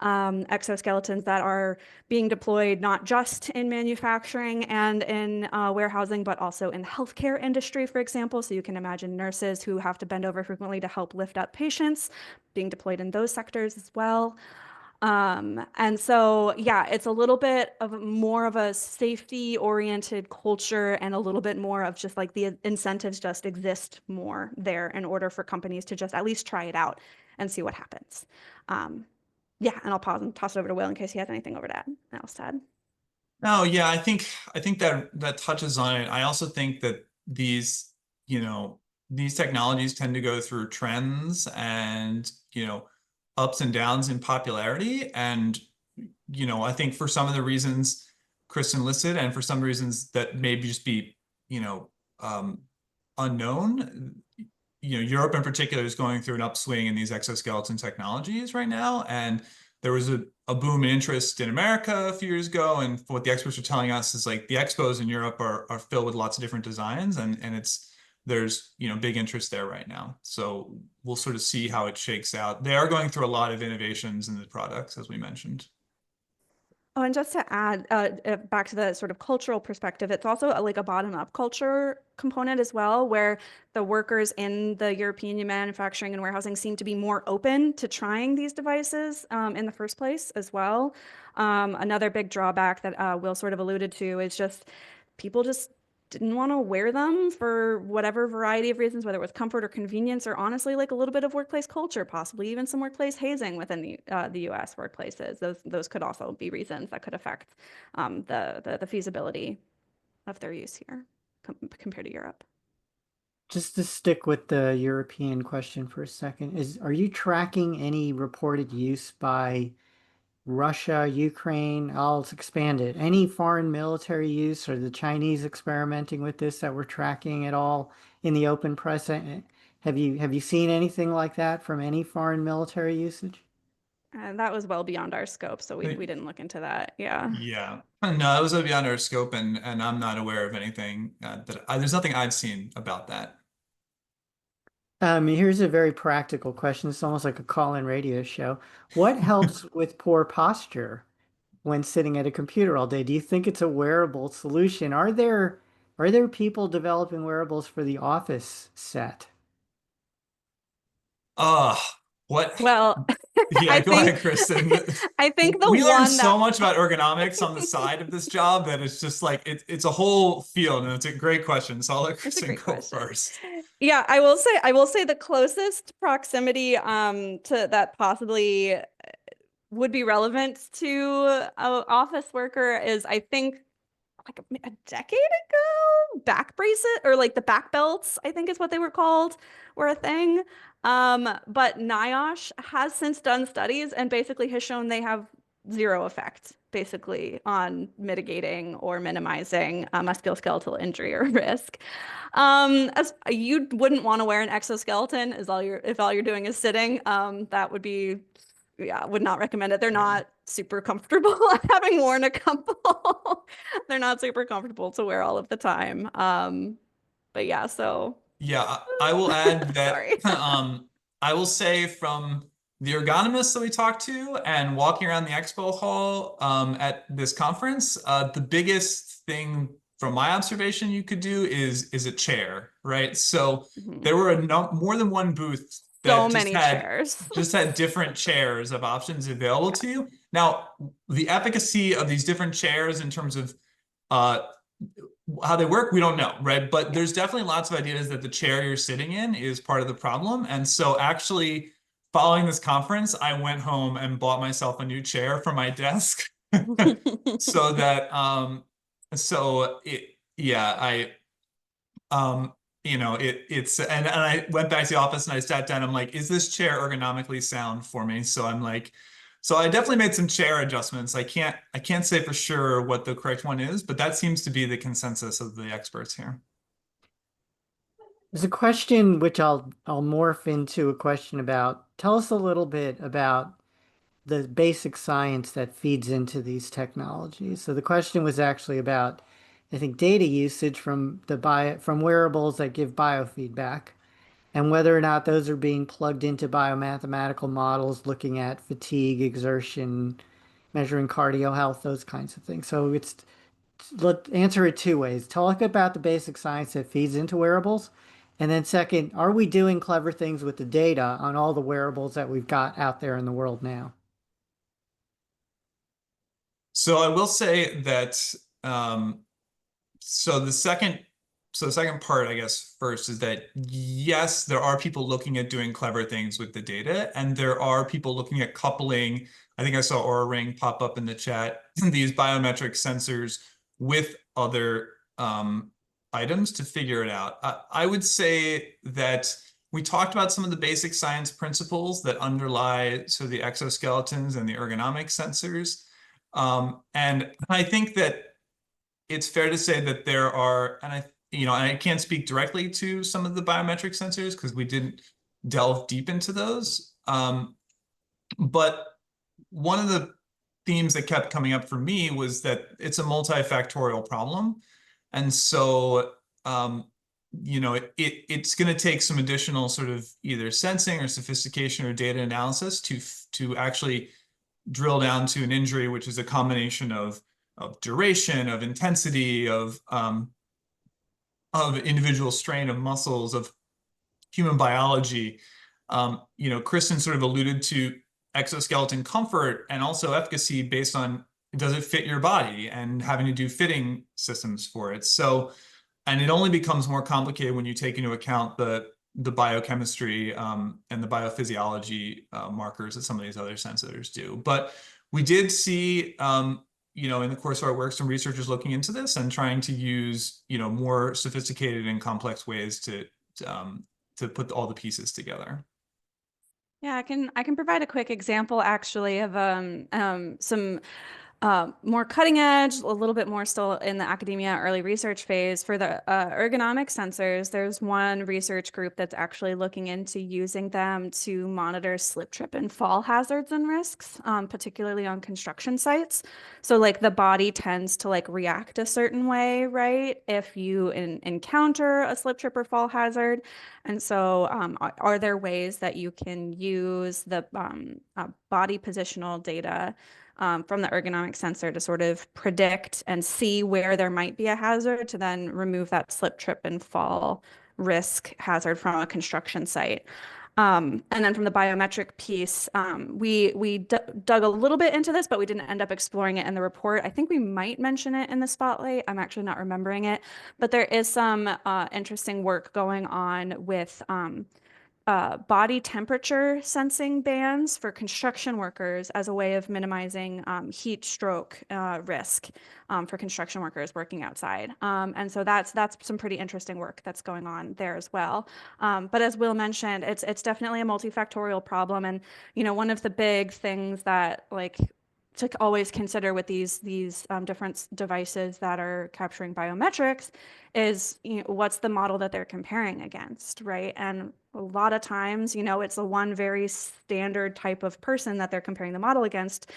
exoskeletons that are being deployed not just in manufacturing and in warehousing, but also in the healthcare industry, for example. So you can imagine nurses who have to bend over frequently to help lift up patients being deployed in those sectors as well. And so, yeah, it's a little bit of more of a safety oriented culture and a little bit more of just like the incentives just exist more there in order for companies to just at least try it out and see what happens. Um, yeah, and I'll pause and toss it over to Will in case he has anything over to add. Else to add. No, yeah, I think that that touches on it. I also think that these, you know, these technologies tend to go through trends and, ups and downs in popularity. And, I think for some of the reasons Kristen listed and for some reasons that maybe just be, you know, um, unknown, Europe in particular is going through an upswing in these exoskeleton technologies right now. And there was a boom in interest in America a few years ago. And what the experts are telling us is like the expos in Europe are filled with lots of different designs and there's, big interest there right now. So we'll sort of see how it shakes out. They are going through a lot of innovations in the products, as we mentioned. Oh, and just to add back to the sort of cultural perspective, it's also like a bottom-up culture component as well, where the workers in the European manufacturing and warehousing seem to be more open to trying these devices in the first place as well. Another big drawback that Will sort of alluded to is just people just didn't want to wear them for whatever variety of reasons, whether it was comfort or convenience, or honestly, like a little bit of workplace culture, possibly even some workplace hazing within the U.S. workplaces. Those could also be reasons that could affect the feasibility of their use here compared to Europe. Just to stick with the European question for a second, are you tracking any reported use by Russia, Ukraine? I'll expand it. Any foreign military use or the Chinese experimenting with this that we're tracking at all in the open press? Have you seen anything like that from any foreign military usage? And that was well beyond our scope, so we didn't look into that. Yeah. Yeah. No, it was beyond our scope, and I'm not aware of anything there's nothing I've seen about that. Here's a very practical question. It's almost like a call-in radio show. What helps with poor posture when sitting at a computer all day? Do you think it's a wearable solution? Are there people developing wearables for the office set? Uh, what? Well, Yeah, I go ahead, think Kristen. I think the We learned one so that much about ergonomics on the side of this job that it's just like it's a whole field, and it's a great question. So I'll let it's a Kristen great go question. first. Yeah, I will say the closest proximity to that possibly would be relevant to an office worker is I think like a decade ago, back braces or like the back belts, I think is what they were called, were a thing. But NIOSH has since done studies and basically has shown they have zero effect basically on mitigating or minimizing musculoskeletal injury or risk. As you wouldn't want to wear an exoskeleton is all you're if all you're doing is sitting. That would be yeah, would not recommend it. They're Yeah. not super comfortable. Having worn a couple, they're not super comfortable to wear all of the time. But yeah, so Yeah, I will add that sorry. I will say from the ergonomists that we talked to and walking around the expo hall at this conference, the biggest thing from my observation you could do is a chair, right? So Mhm. there were more than one booth So that just many had chairs. just had different chairs of options available Yeah. to you. Now, the efficacy of these different chairs in terms of uh, how they work, we don't know, right? But Yeah. there's definitely lots of ideas that the chair you're sitting in is part of the problem. And so actually, following this conference, I went home and bought myself a new chair for my desk so that so it yeah, um it's and I went back to the office and I sat down. I'm like, is this chair ergonomically sound for me? So I'm like, so I definitely made some chair adjustments. I can't say for sure what the correct one is, but that seems to be the consensus of the experts here. There's a question which I'll morph into a question about. Tell us a little bit about the basic science that feeds into these technologies. So the question was actually about, I think, data usage from wearables that give biofeedback, and whether or not those are being plugged into biomathematical models looking at fatigue, exertion, measuring cardio health, those kinds of things. So let's answer it two ways. Talk about the basic science that feeds into wearables. And then second, are we doing clever things with the data on all the wearables that we've got out there in the world now? So I will say that so the second so the second part, I guess, first is that yes, there are people looking at doing clever things with the data, and there are people looking at coupling. I think I saw Aura Ring pop up in the chat, these biometric sensors with other items to figure it out. I would say that we talked about some of the basic science principles that underlie sort of the exoskeletons and the ergonomic sensors. And I think that it's fair to say that there are, and I can't speak directly to some of the biometric sensors because we didn't delve deep into those. But one of the themes that kept coming up for me was that it's a multifactorial problem. And so, it's going to take some additional sort of either sensing or sophistication or data analysis to actually drill down to an injury, which is a combination of duration, of intensity, of individual strain of muscles, of human biology. Kristen sort of alluded to exoskeleton comfort and also efficacy based on does it fit your body and having to do fitting systems for it. So, and it only becomes more complicated when you take into account the biochemistry and the biophysiology markers that some of these other sensors do. But we did see, in the course of our work, some researchers looking into this and trying to use, more sophisticated and complex ways to put all the pieces together. Yeah, I can provide a quick example actually of some more cutting edge, a little bit more still in the academia early research phase. For the ergonomic sensors, there's one research group that's actually looking into using them to monitor slip, trip, and fall hazards and risks, particularly on construction sites. So like the body tends to like react a certain way, right? If you encounter a slip, trip, or fall hazard. And so are there ways that you can use the body positional data from the ergonomic sensor to sort of predict and see where there might be a hazard to then remove that slip, trip, and fall risk hazard from a construction site. And then from the biometric piece, we dug a little bit into this, but we didn't end up exploring it in the report. I think we might mention it in the spotlight. I'm actually not remembering it, but there is some interesting work going on with body temperature sensing bands for construction workers as a way of minimizing heat stroke risk for construction workers working outside. And so that's some pretty interesting work that's going on there as well. But as Will mentioned, it's definitely a multifactorial problem. And one of the big things that like to always consider with these different devices that are capturing biometrics is what's the model that they're comparing against, right? And a lot of times, it's a one very standard type of person that they're comparing the model against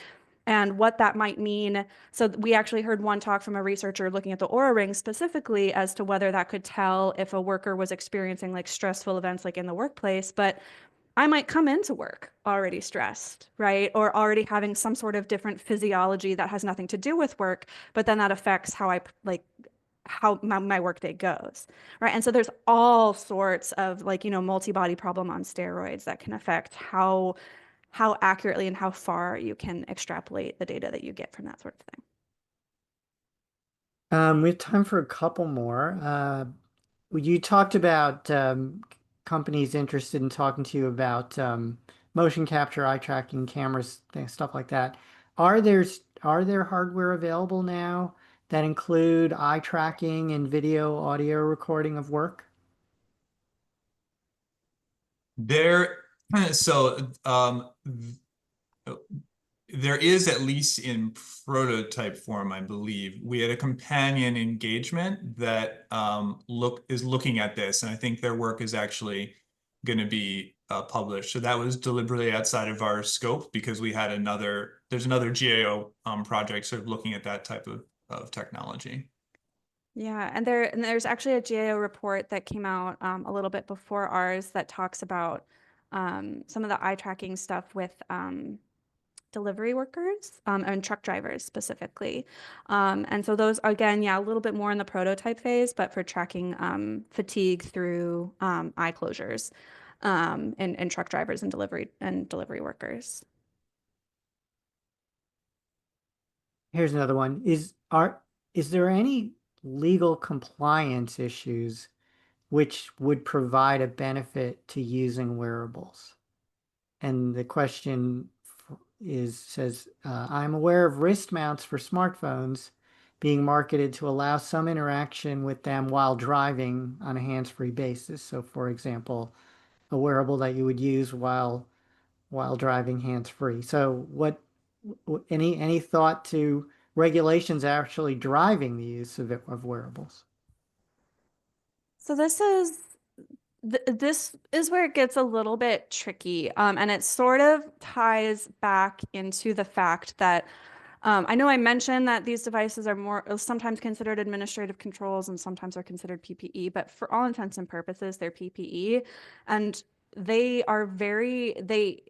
and what that might mean. So we actually heard one talk from a researcher looking at the Aura Ring specifically as to whether that could tell if a worker was experiencing like stressful events like in the workplace. But I might come into work already stressed, right? Or already having some sort of different physiology that has nothing to do with work, but then that affects how I like how my workday goes, right? And so there's all sorts of like, multi-body problem on steroids that can affect how accurately and how far you can extrapolate the data that you get from that sort of thing. We have time for a couple more. You talked about companies interested in talking to you about motion capture, eye tracking cameras, stuff like that. Are there hardware available now that include eye tracking and video, audio recording of work? There, so there is, at least in prototype form, I believe. We had a companion engagement that is looking at this, and I think their work is actually going to be published. So that was deliberately outside of our scope because there's another GAO project sort of looking at that type of technology. Yeah, and there's actually a GAO report that came out a little bit before ours that talks about some of the eye tracking stuff with delivery workers and truck drivers specifically. And so those, again, yeah, a little bit more in the prototype phase, but for tracking fatigue through eye closures and truck drivers and delivery workers. Here's another one. Is there any legal compliance issues which would provide a benefit to using wearables? And the question says, I'm aware of wrist mounts for smartphones being marketed to allow some interaction with them while driving on a hands-free basis. So, for example, a wearable that you would use while driving hands-free. So, any thought to regulations actually driving the use of wearables? So this is where it gets a little bit tricky, and it sort of ties back into the fact that I know I mentioned that these devices are more sometimes considered administrative controls and sometimes are considered PPE, but for all intents and purposes, they're PPE, and they are they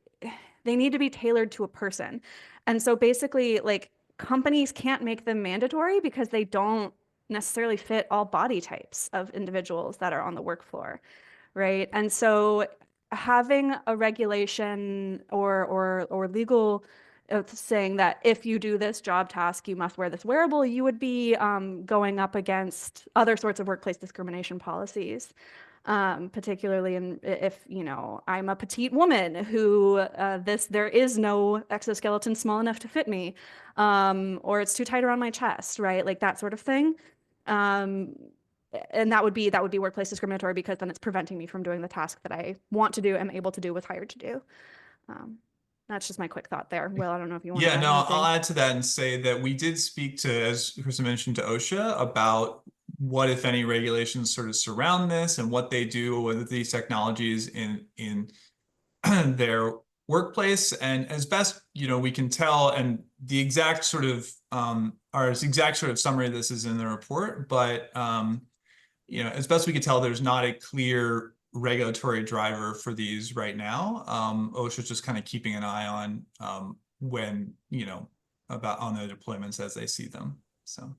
need to be tailored to a person. And so basically, like companies can't make them mandatory because they don't necessarily fit all body types of individuals that are on the work floor, right? And so having a regulation or legal saying that if you do this job task, you must wear this wearable, you would be going up against other sorts of workplace discrimination policies. Particularly if, you know, I'm a petite woman who there is no exoskeleton small enough to fit me, or it's too tight around my chest, right? Like that sort of thing. Um, and that would be workplace discriminatory because then it's preventing me from doing the task that I want to do, am able to do, was hired to do. Um, that's just my quick thought there. Will, I don't know if you want to Yeah, add no, I'll anything. add to that and say that we did speak to, as Krista mentioned, to OSHA about what, if any, regulations sort of surround this and what they do with these technologies in their workplace. And as best, you know, we can tell, and the exact sort of our exact sort of summary of this is in the report, but you know, as best we could tell, there's not a clear regulatory driver for these right now. OSHA's just kind of keeping an eye on when, you know, about on the deployments as they see them. So.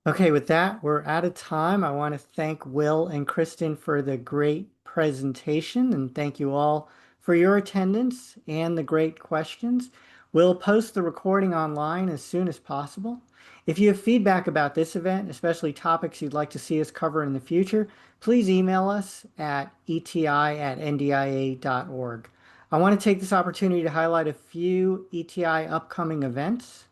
Okay, with that, we're out of time. I want to thank Will and Kristen for the great presentation, and thank you all for your attendance and the great questions. We'll post the recording online as soon as possible. If you have feedback about this event, especially topics you'd like to see us cover in the future, please email us at eti@ndia.org. I want to take this opportunity to highlight a few ETI upcoming events.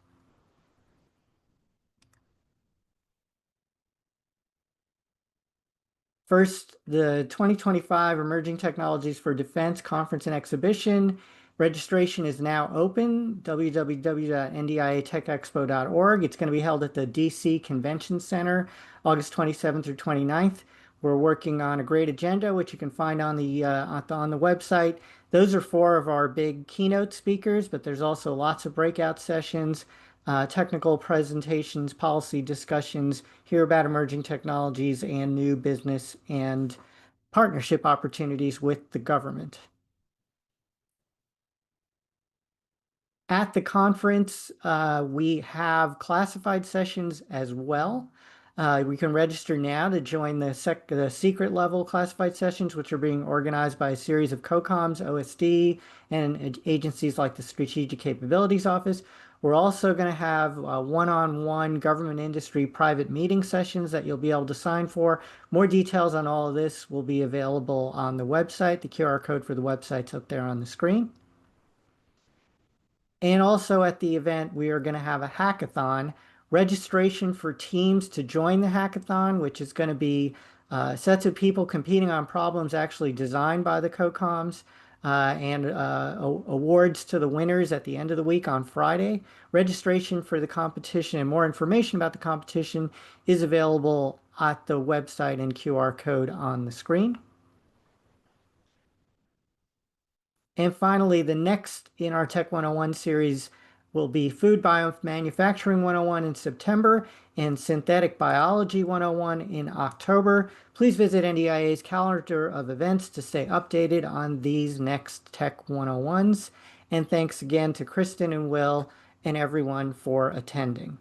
First, the 2025 Emerging Technologies for Defense Conference and Exhibition. Registration is now open, www.ndiatechexpo.org. It's going to be held at the DC Convention Center, August 27th through 29th. We're working on a great agenda, which you can find on the website. Those are four of our big keynote speakers, but there's also lots of breakout sessions, technical presentations, policy discussions, hear about emerging technologies and new business and partnership opportunities with the government. At the conference, we have classified sessions as well. We can register now to join the secret level classified sessions, which are being organized by a series of COCOMs, OSD, and agencies like the Strategic Capabilities Office. We're also going to have one-on-one government industry private meeting sessions that you'll be able to sign for. More details on all of this will be available on the website. The QR code for the website's up there on the screen. And also at the event, we are going to have a hackathon. Registration for teams to join the hackathon, which is going to be sets of people competing on problems actually designed by the COCOMs, and awards to the winners at the end of the week on Friday. Registration for the competition and more information about the competition is available at the website and QR code on the screen. And finally, the next in our Tech 101 series will be Food Biomanufacturing 101 in September and Synthetic Biology 101 in October. Please visit NDIA's calendar of events to stay updated on these next Tech 101s. And thanks again to Kristen and Will and everyone for attending.